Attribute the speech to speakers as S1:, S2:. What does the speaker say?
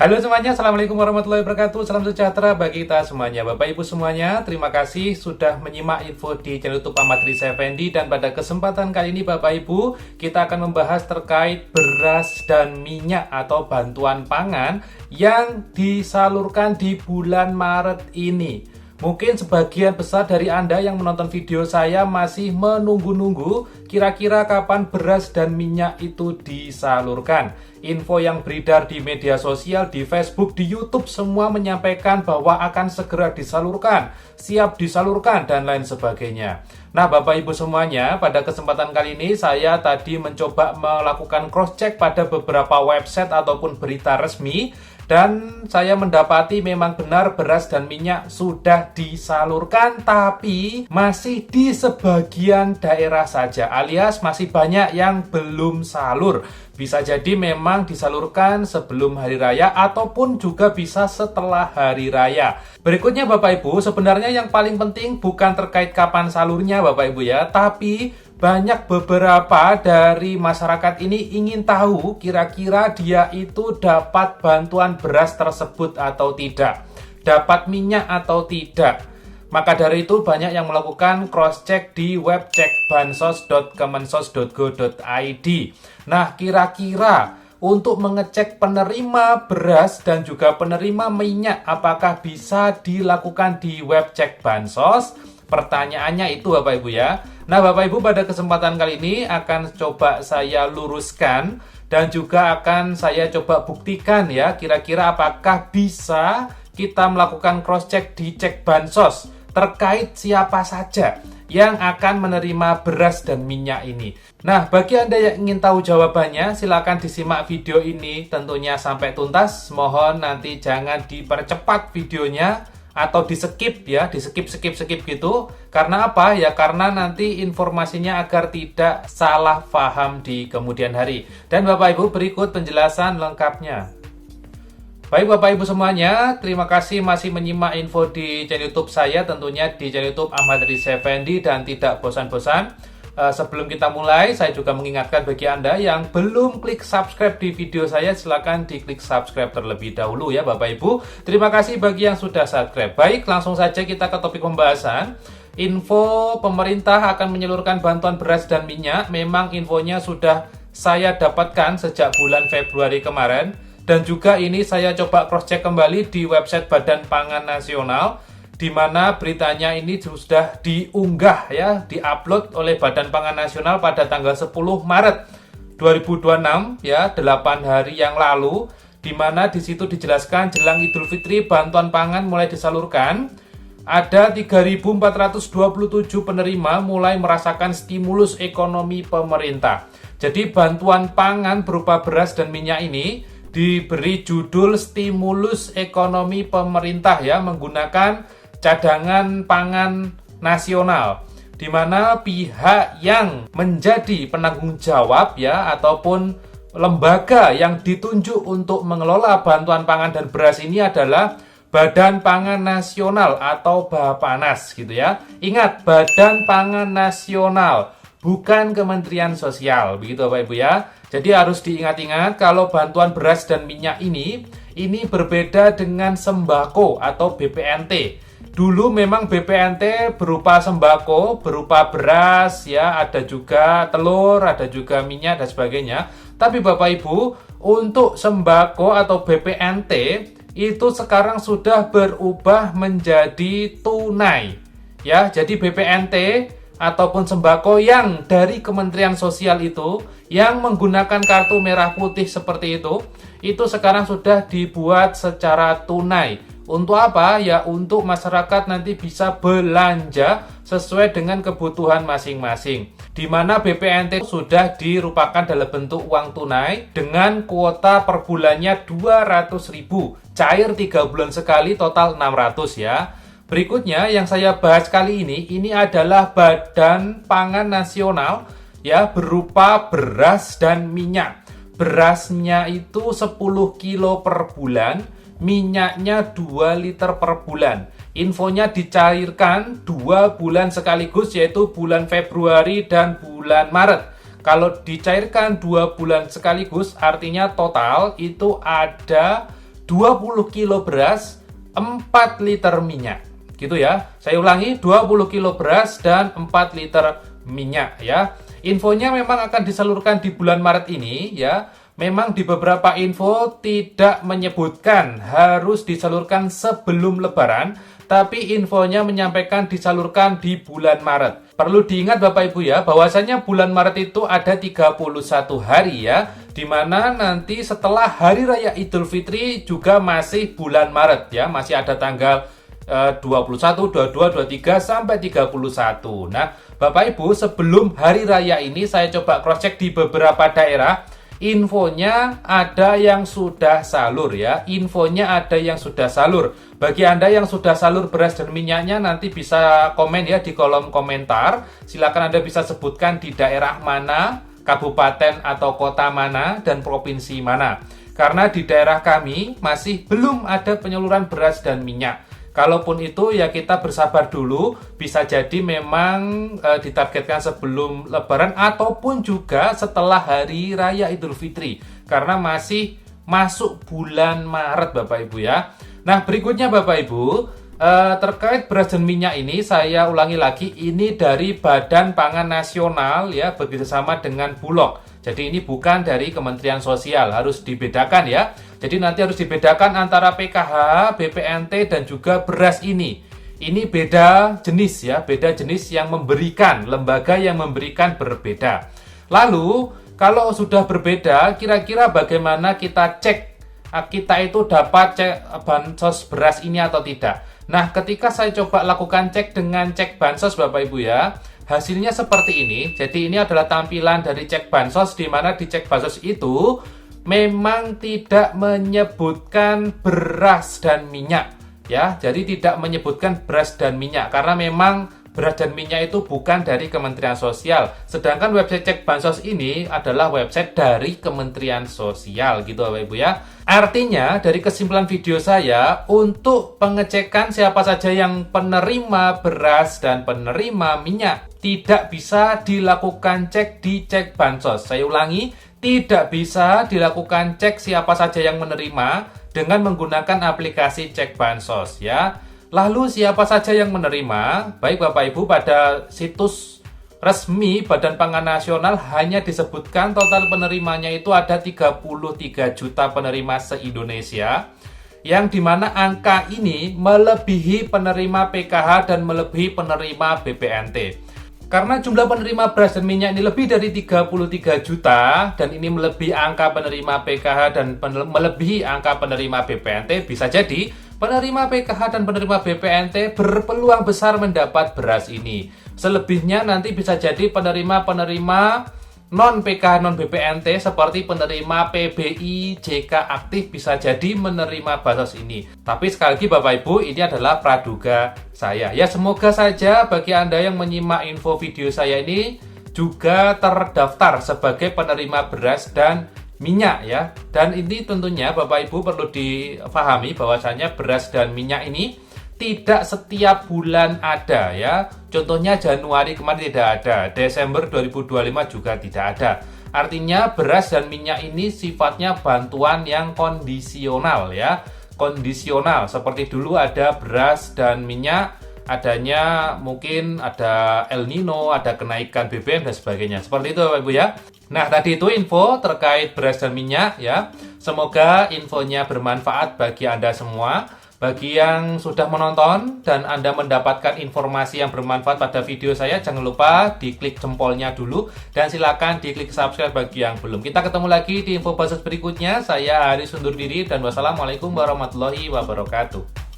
S1: Halo semuanya, Assalamualaikum warahmatullahi wabarakatuh. Salam sejahtera bagi kita semuanya. Bapak Ibu semuanya, terima kasih sudah menyimak info di channel YouTube Ahmad Riza Effendi. Dan pada kesempatan kali ini Bapak Ibu, kita akan membahas terkait beras dan minyak atau bantuan pangan yang disalurkan di bulan Maret ini. Mungkin sebagian besar dari Anda yang menonton video saya masih menunggu-nunggu kira-kira kapan beras dan minyak itu disalurkan. Info yang beredar di media sosial, di Facebook, di YouTube semua menyampaikan bahwa akan segera disalurkan, siap disalurkan, dan lain sebagainya. Nah, Bapak Ibu semuanya, pada kesempatan kali ini saya tadi mencoba melakukan cross-check pada beberapa website ataupun berita resmi. Dan saya mendapati memang benar beras dan minyak sudah disalurkan, tapi masih di sebagian daerah saja, alias masih banyak yang belum salur. Bisa jadi memang disalurkan sebelum hari raya ataupun juga bisa setelah hari raya. Berikutnya Bapak Ibu, sebenarnya yang paling penting bukan terkait kapan salurnya Bapak Ibu ya, tapi banyak beberapa dari masyarakat ini ingin tahu kira-kira dia itu dapat bantuan beras tersebut atau tidak, dapat minyak atau tidak. Maka dari itu banyak yang melakukan cross-check di web cekbansos.kemensos.go.id. Nah, kira-kira untuk mengecek penerima beras dan juga penerima minyak apakah bisa dilakukan di web cek bansos? Pertanyaannya itu Bapak Ibu ya. Nah Bapak Ibu, pada kesempatan kali ini akan coba saya luruskan dan juga akan saya coba buktikan ya, kira-kira apakah bisa kita melakukan cross check di cek bansos terkait siapa saja yang akan menerima beras dan minyak ini. Nah, bagi Anda yang ingin tahu jawabannya, silakan disimak video ini tentunya sampai tuntas. Mohon nanti jangan dipercepat videonya atau di-skip ya, di-skip gitu. Karena apa? Ya karena nanti informasinya agar tidak salah paham di kemudian hari. Dan Bapak Ibu, berikut penjelasan lengkapnya. Baik Bapak Ibu semuanya, terima kasih masih menyimak info di channel YouTube saya, tentunya di channel YouTube Ahmad Riza Effendi, dan tidak bosan-bosan. Sebelum kita mulai, saya juga mengingatkan bagi Anda yang belum klik subscribe di video saya, silakan diklik subscribe terlebih dahulu ya Bapak Ibu. Terima kasih bagi yang sudah subscribe. Baik, langsung saja kita ke topik pembahasan. Info pemerintah akan menyalurkan bantuan beras dan minyak, memang infonya sudah saya dapatkan sejak bulan Februari kemarin. Dan juga ini saya coba cross-check kembali di website Badan Pangan Nasional, di mana beritanya ini sudah diunggah ya, diupload oleh Badan Pangan Nasional pada tanggal 10 Maret 2026 ya, 8 hari yang lalu, di mana di situ dijelaskan jelang Idul Fitri bantuan pangan mulai disalurkan. Ada 3.427 penerima mulai merasakan stimulus ekonomi pemerintah. Jadi bantuan pangan berupa beras dan minyak ini diberi judul stimulus ekonomi pemerintah ya, menggunakan cadangan pangan nasional, di mana pihak yang menjadi penanggung jawab ya ataupun lembaga yang ditunjuk untuk mengelola bantuan pangan dan beras ini adalah Badan Pangan Nasional atau Bappenas gitu ya. Ingat, Badan Pangan Nasional, bukan Kementerian Sosial, begitu Bapak Ibu ya. Jadi harus diingat-ingat kalau bantuan beras dan minyak ini berbeda dengan sembako atau BPNT. Dulu memang BPNT berupa sembako, berupa beras ya, ada juga telur, ada juga minyak dan sebagainya. Tapi Bapak Ibu, untuk sembako atau BPNT itu sekarang sudah berubah menjadi tunai. Ya, jadi BPNT ataupun sembako yang dari Kementerian Sosial itu, yang menggunakan kartu merah putih seperti itu sekarang sudah dibuat secara tunai. Untuk apa? Ya untuk masyarakat nanti bisa belanja sesuai dengan kebutuhan masing-masing. Di mana BPNT sudah dirupakan dalam bentuk uang tunai dengan kuota per bulannya 200.000, cair 3 bulan sekali, total 600 ya. Berikutnya yang saya bahas kali ini adalah Badan Pangan Nasional ya, berupa beras dan minyak. Berasnya itu 10 kilo per bulan, minyaknya 2 liter per bulan. Infonya dicairkan 2 bulan sekaligus, yaitu bulan Februari dan bulan Maret. Kalau dicairkan 2 bulan sekaligus, artinya total itu ada 20 kilo beras, 4 liter minyak. Gitu ya. Saya ulangi, 20 kilo beras dan 4 liter minyak ya. Infonya memang akan disalurkan di bulan Maret ini ya. Memang di beberapa info tidak menyebutkan harus disalurkan sebelum Lebaran, tapi infonya menyampaikan disalurkan di bulan Maret. Perlu diingat Bapak Ibu ya, bahwasanya bulan Maret itu ada 31 hari ya, di mana nanti setelah Hari Raya Idul Fitri juga masih bulan Maret ya, masih ada tanggal 21, 22, 23, sampai 31. Nah, Bapak Ibu, sebelum Hari Raya ini saya coba cross-check di beberapa daerah. Infonya ada yang sudah salur ya. Infonya ada yang sudah salur. Bagi Anda yang sudah salur beras dan minyaknya, nanti bisa komen ya di kolom komentar. Silakan Anda bisa sebutkan di daerah mana, kabupaten atau kota mana, dan provinsi mana. Karena di daerah kami masih belum ada penyaluran beras dan minyak. Kalaupun itu ya kita bersabar dulu, bisa jadi memang ditargetkan sebelum Lebaran ataupun juga setelah Hari Raya Idul Fitri, karena masih masuk bulan Maret Bapak Ibu ya. Nah, berikutnya Bapak Ibu, terkait beras dan minyak ini saya ulangi lagi, ini dari Badan Pangan Nasional ya, bekerjasama dengan Bulog. Jadi ini bukan dari Kementerian Sosial, harus dibedakan ya. Jadi nanti harus dibedakan antara PKH, BPNT, dan juga beras ini. Ini beda jenis ya, beda jenis yang memberikan, lembaga yang memberikan berbeda. Lalu, kalau sudah berbeda, kira-kira bagaimana kita cek kita itu dapat cek bansos beras ini atau tidak. Nah, ketika saya coba lakukan cek dengan cek bansos Bapak Ibu ya, hasilnya seperti ini. Jadi ini adalah tampilan dari cek bansos, di mana di cek bansos itu memang tidak menyebutkan beras dan minyak ya. Jadi tidak menyebutkan beras dan minyak karena memang beras dan minyak itu bukan dari Kementerian Sosial. Sedangkan website cek bansos ini adalah website dari Kementerian Sosial gitu Bapak Ibu ya. Artinya dari kesimpulan video saya, untuk pengecekan siapa saja yang penerima beras dan penerima minyak tidak bisa dilakukan cek di cek bansos. Saya ulangi, tidak bisa dilakukan cek siapa saja yang menerima dengan menggunakan aplikasi cek bansos ya. Lalu siapa saja yang menerima? Baik Bapak Ibu, pada situs resmi Badan Pangan Nasional hanya disebutkan total penerimanya itu ada 33 juta penerima se-Indonesia, yang dimana angka ini melebihi penerima PKH dan melebihi penerima BPNT. Karena jumlah penerima beras dan minyak ini lebih dari 33 juta dan ini melebihi angka penerima PKH dan melebihi angka penerima BPNT, bisa jadi penerima PKH dan penerima BPNT berpeluang besar mendapat beras ini. Selebihnya nanti bisa jadi penerima-penerima non-PKH, non-BPNT seperti penerima PBI, JK aktif bisa jadi menerima bansos ini. Tapi sekali lagi Bapak Ibu, ini adalah praduga saya. Ya, semoga saja bagi Anda yang menyimak info video saya ini juga terdaftar sebagai penerima beras dan minyak ya. Dan ini tentunya Bapak Ibu perlu difahami bahwasanya beras dan minyak ini tidak setiap bulan ada ya. Contohnya Januari kemarin tidak ada, Desember 2025 juga tidak ada. Artinya beras dan minyak ini sifatnya bantuan yang kondisional ya. Kondisional, seperti dulu ada beras dan minyak, adanya mungkin ada El Nino, ada kenaikan BBM dan sebagainya. Seperti itu Bapak Ibu ya. Nah, tadi itu info terkait beras dan minyak ya. Semoga infonya bermanfaat bagi Anda semua. Bagi yang sudah menonton dan Anda mendapatkan informasi yang bermanfaat pada video saya, jangan lupa diklik jempolnya dulu dan silakan diklik subscribe bagi yang belum. Kita ketemu lagi di info bansos berikutnya. Saya Haris undur diri dan wassalamualaikum warahmatullahi wabarakatuh.